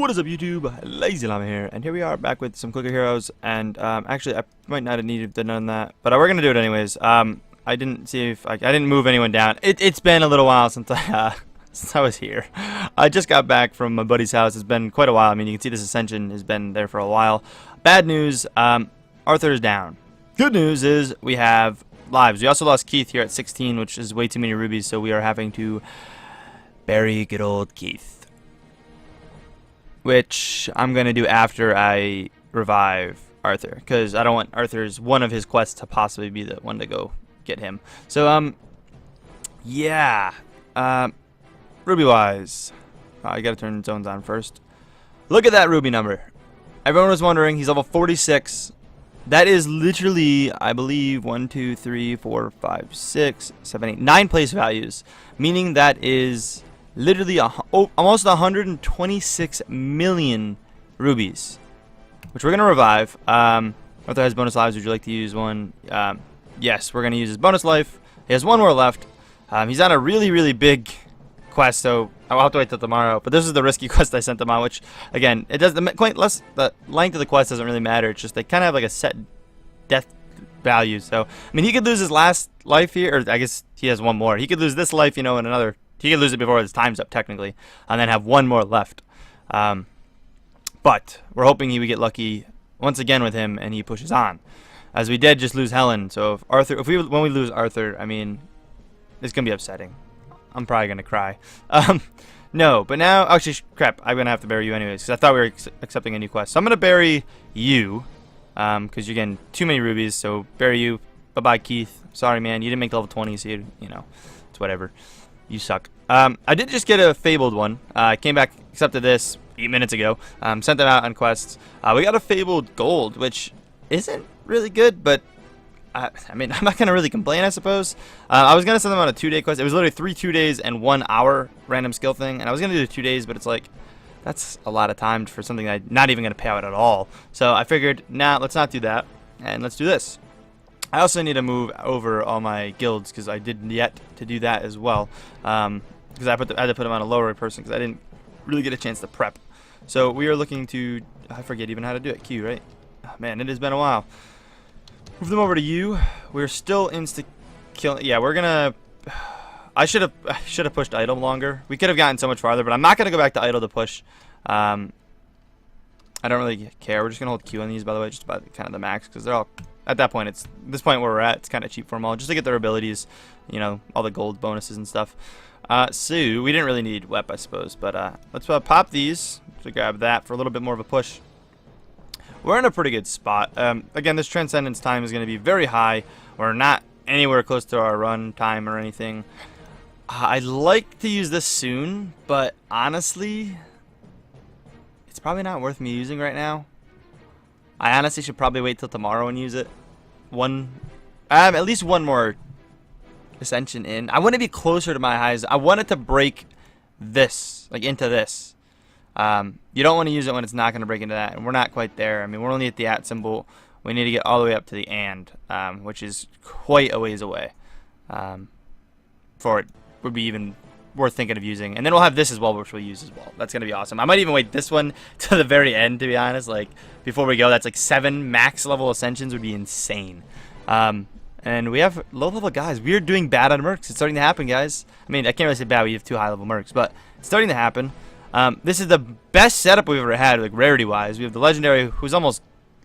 What is up, YouTube? LazeeLlama here, and here we are back with some Clicker Heroes. And actually, I might not have needed to have done that, but we're gonna do it anyways. I didn't see if I didn't move anyone down. It's been a little while since I was here. I just got back from my buddy's house. It's been quite a while. I mean, you can see this Ascension has been there for a while. Bad news, Arthur is down. Good news is we have lives. We also lost Keith here at 16, which is way too many rubies, so we are having to bury good old Keith, which I'm gonna do after I revive Arthur, because I don't want one of his quests to possibly be the one to go get him. So yeah, ruby wise, I gotta turn zones on first. Look at that ruby number. Everyone was wondering, he's level 46. That is literally, I believe, 1 2 3 4 5 6 7 8 9 place values, meaning that is literally almost 126 million rubies, which we're gonna revive. Arthur has bonus lives. Would you like to use one? Yes, we're gonna use his bonus life. He has one more left. He's on a really big quest, so I'll have to wait till tomorrow. But this is the risky quest I sent him on, which again, it does the length of the quest doesn't really matter. It's just they kind of have like a set death value. So I mean, he could lose his last life here, or I guess he has one more. He could lose this life, you know, in another. He could lose it before his time's up, technically, and then have one more left. But we're hoping he would get lucky once again with him, and he pushes on, as we did just lose Helen. So when we lose Arthur, I mean, it's gonna be upsetting. I'm probably gonna cry. No, but now, actually, crap, I'm gonna have to bury you anyways, because I thought we were accepting a new quest. So I'm gonna bury you, because you're getting too many rubies. So bury you. Bye bye, Keith. Sorry, man, you didn't make level 20, so you know, it's whatever. You suck. I did just get a fabled one. I came back, accepted this 8 minutes ago. Sent them out on quests. We got a fabled gold, which isn't really good, but I mean, I'm not gonna really complain, I suppose. I was gonna send them on a 2-day quest. It was literally 3 2 days and 1 hour random skill thing, and I was gonna do the 2 days, but it's like that's a lot of time for something that I'm not even gonna pay out at all. So I figured, nah, let's not do that, and let's do this. I also need to move over all my guilds, because I didn't yet to do that as well. Because I had to put them on a lower person, because I didn't really get a chance to prep. So we are looking to, I forget even how to do it. Q, right? Oh, man, it has been a while. Move them over to you. We're still insta kill. Yeah, we're gonna. I should have pushed idle longer. We could have gotten so much farther, but I'm not gonna go back to idle to push. I don't really care. We're just gonna hold Q on these, by the way, just about kind of the max, because they're all at that point. It's this point where we're at. It's kind of cheap for them all, just to get their abilities, you know, all the gold bonuses and stuff. So we didn't really need WEP, I suppose, but let's pop these to grab that for a little bit more of a push. We're in a pretty good spot. Again, this transcendence time is going to be very high. We're not anywhere close to our run time or anything. I'd like to use this soon, but honestly, it's probably not worth me using right now. I honestly should probably wait till tomorrow and use it. At least one more Ascension in. I want to be closer to my highs. I want it to break this, like into this. You don't want to use it when it's not going to break into that, and we're not quite there. I mean, we're only at the @ symbol. We need to get all the way up to the and, which is quite a ways away. For it would be even worth thinking of using, and then we'll have this as well, which we'll use as well. That's gonna be awesome. I might even wait this one to the very end, to be honest. Like before we go, that's like 7 max level Ascensions would be insane. And we have low level guys. We are doing bad on mercs. It's starting to happen, guys. I mean, I can't really say bad. We have 2 high level mercs, but it's starting to happen. This is the best setup we've ever had, like rarity wise. We have the legendary, who's almost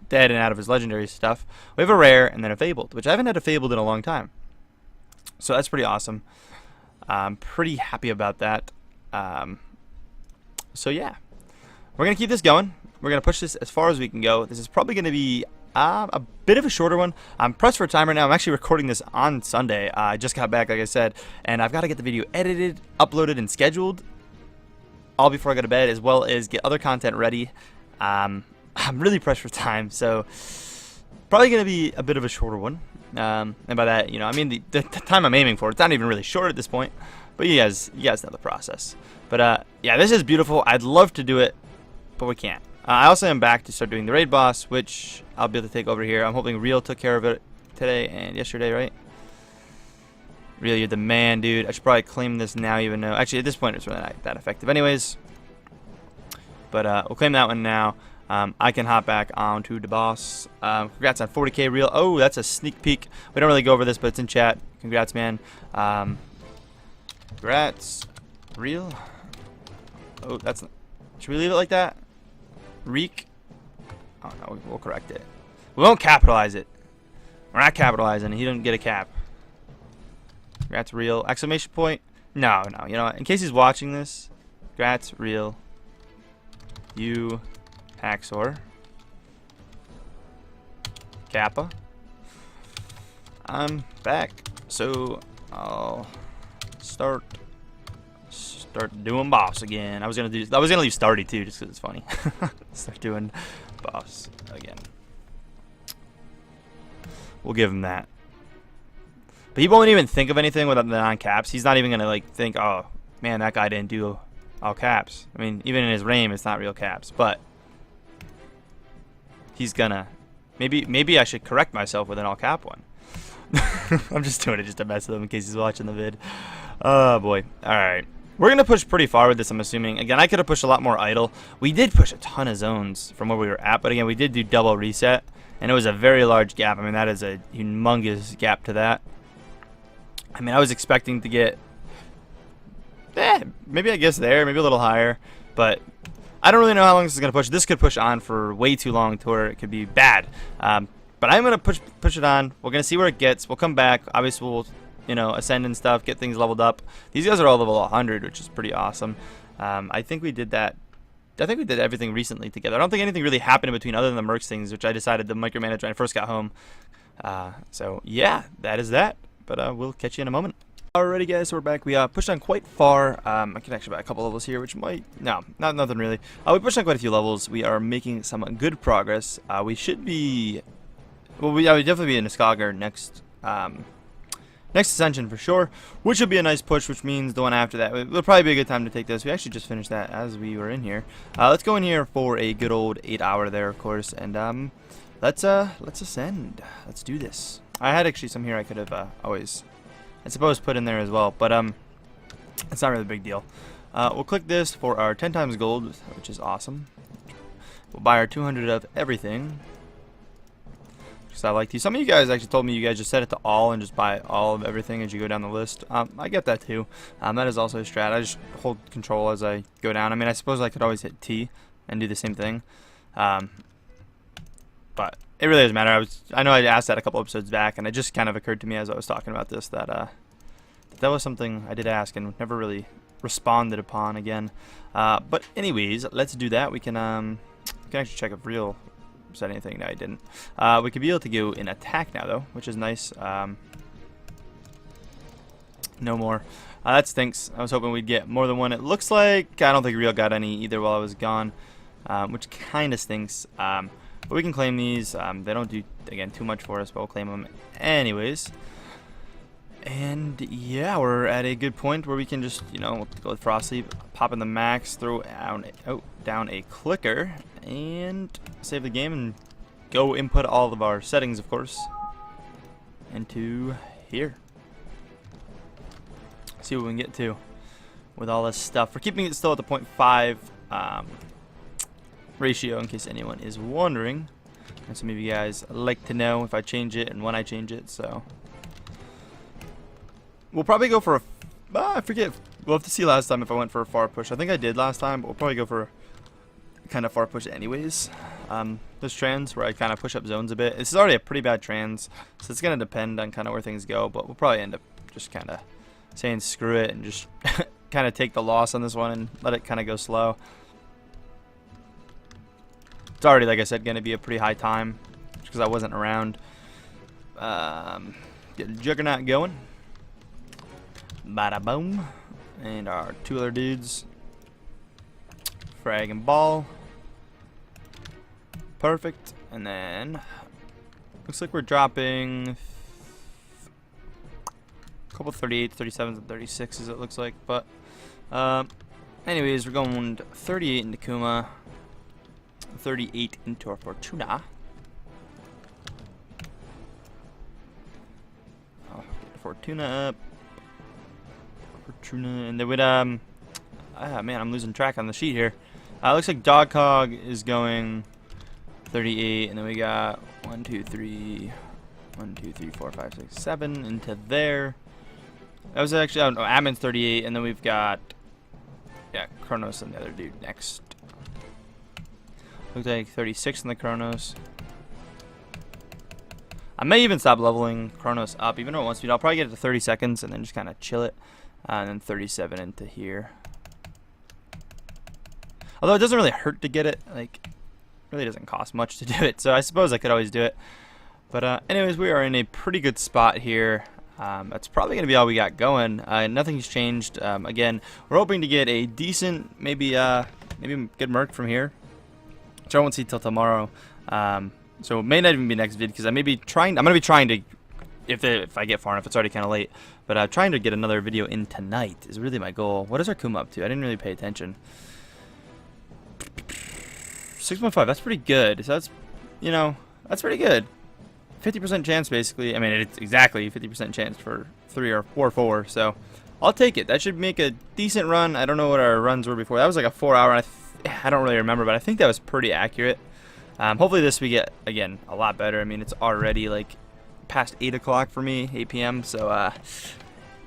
dead and out of his legendary stuff. We have a rare and then a fabled, which I haven't had a fabled in a long time. So that's pretty awesome. I'm pretty happy about that. So yeah, we're gonna keep this going. We're gonna push this as far as we can go. This is probably gonna be a bit of a shorter one. I'm pressed for time right now. I'm actually recording this on Sunday. I just got back, like I said, and I've got to get the video edited, uploaded, and scheduled all before I go to bed, as well as get other content ready. I'm really pressed for time, so probably gonna be a bit of a shorter one. And by that, you know, I mean the time I'm aiming for. It's not even really short at this point, but you guys know the process. But yeah, this is beautiful. I'd love to do it, but we can't. I also am back to start doing the raid boss, which I'll be able to take over here. I'm hoping Real took care of it today and yesterday, right? Real, you're the man, dude. I should probably claim this now, even though actually at this point it's really not that effective. Anyways, But we'll claim that one now. I can hop back onto the boss. Congrats on 40k real. Oh, that's a sneak peek. We don't really go over this, but it's in chat. Congrats, man. Congrats. Real. Oh, that's. Should we leave it like that? Reek. Oh no, we'll correct it. We won't capitalize it. We're not capitalizing. He didn't get a cap. Congrats, real. Exclamation point. No, no. You know what? In case he's watching this, congrats, real. You. Haxor. Kappa. I'm back. So I'll start doing boss again. I was gonna leave Starty too, just 'cause it's funny. Start doing boss again. We'll give him that. But he won't even think of anything without the non-caps. He's not even gonna like think, oh man, that guy didn't do all caps. I mean, even in his name, it's not real caps. But he's gonna. Maybe I should correct myself with an all cap one. I'm just doing it just to mess with him in case he's watching the vid. Oh boy. All right. We're going to push pretty far with this, I'm assuming. Again, I could have pushed a lot more idle. We did push a ton of zones from where we were at, but again, we did do double reset, and it was a very large gap. I mean, that is a humongous gap to that. I mean, I was expecting to get, maybe I guess there, maybe a little higher, but I don't really know how long this is going to push. This could push on for way too long to where it could be bad. But I'm going to push it on. We're going to see where it gets. We'll come back. Obviously, we'll ascend and stuff, get things leveled up. These guys are all level 100, which is pretty awesome. I think we did that. I think we did everything recently together. I don't think anything really happened in between other than the mercs things, which I decided to micromanage when I first got home. So yeah, that is that. But we'll catch you in a moment. Alrighty guys, so we're back. We pushed on quite far. I can actually buy a couple levels here, which might... No, nothing really. We pushed on quite a few levels. We are making some good progress. We should be... Well, we would definitely be in Skagar next Ascension for sure, which will be a nice push, which means the one after that will probably be a good time to take this. We actually just finished that as we were in here. Let's go in here for a good old 8-hour there, of course, and let's ascend. Let's do this. I had actually some here I could have always, I suppose, put in there as well, but it's not really a big deal. We'll click this for our 10 times gold, which is awesome. We'll buy our 200 of everything. I like these. Some of you guys actually told me you guys just set it to all and just buy all of everything as you go down the list. I get that too. That is also a strat. I just hold control as I go down. I mean, I suppose I could always hit T and do the same thing. But it really doesn't matter. I know I asked that a couple episodes back, and it just kind of occurred to me as I was talking about this that that was something I did ask and never really responded upon again. But anyways, let's do that. We can actually check if real said anything. No, I didn't. We could be able to go in attack now though, which is nice. No more. That stinks. I was hoping we'd get more than one. It looks like I don't think real got any either while I was gone, which kind of stinks. But we can claim these. They don't do, again, too much for us, but we'll claim them anyways. And yeah, we're at a good point where we can just, we'll go with Frosty, pop in the max, throw down a clicker, and save the game and go input all of our settings, of course, into here. See what we can get to with all this stuff. We're keeping it still at the 0.5 ratio, in case anyone is wondering. And some of you guys like to know if I change it and when I change it, so we'll probably go for a... I forget. We'll have to see last time if I went for a far push. I think I did last time, but we'll probably go for a kind of far push anyways. There's trans where I kind of push up zones a bit. This is already a pretty bad trans, so it's going to depend on kind of where things go, but we'll probably end up just kind of saying screw it and just kind of take the loss on this one and let it kind of go slow. It's already, like I said, going to be a pretty high time because I wasn't around. Get a Juggernaut going. Bada boom. And our two other dudes. Frag and ball. Perfect. And then looks like we're dropping a couple 38s, 37s, and 36s, it looks like. But anyways, we're going 38 into Kuma, 38 into our Fortuna. I'll get the Fortuna up. Fortuna, and then we'd man, I'm losing track on the sheet here. Looks like Dogcog is going 38, and then we got 1, 2, 3, 1, 2, 3, 4, 5, 6, 7 into there. That was actually, oh no, Admin's 38, and then we've got, yeah, Kronos and the other dude next. Looks like 36 in the Kronos. I may even stop leveling Kronos up, even though at 1 speed. I'll probably get it to 30 seconds and then just kind of chill it. And then 37 into here. Although it doesn't really hurt to get it. Like, really doesn't cost much to do it. So I suppose I could always do it. But anyways, we are in a pretty good spot here. That's probably going to be all we got going. Nothing's changed. Again, we're hoping to get a decent, maybe good merc from here. Which I won't see till tomorrow. So it may not even be next vid because I'm going to be trying to, if I get far enough, it's already kind of late. But trying to get another video in tonight is really my goal. What is our Kuma up to? I didn't really pay attention. 6.5, that's pretty good. So that's, you know, that's pretty good. 50% chance basically. I mean, it's exactly 50% chance for 3 or 4. So I'll take it. That should make a decent run. I don't know what our runs were before. That was like a 4 hour. I don't really remember, but I think that was pretty accurate. Hopefully this we get, again, a lot better. I mean, it's already like past 8 o'clock for me, 8 p.m. So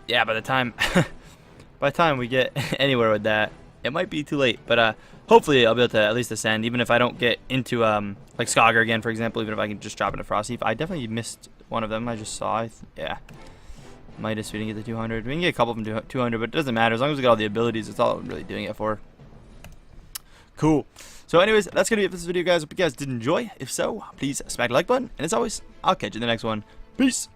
yeah, by the time we get anywhere with that, it might be too late. But hopefully I'll be able to at least ascend, even if I don't get into like Skogger again, for example. Even if I can just drop into Frosty. I definitely missed one of them. I just saw. Yeah, Midas, we didn't get the 200. We can get a couple from 200, but it doesn't matter as long as we get all the abilities. That's all I'm really doing it for. Cool. So anyways, that's going to be it for this video, guys. Hope you guys did enjoy. If so, please smack the like button. And as always, I'll catch you in the next one. Peace.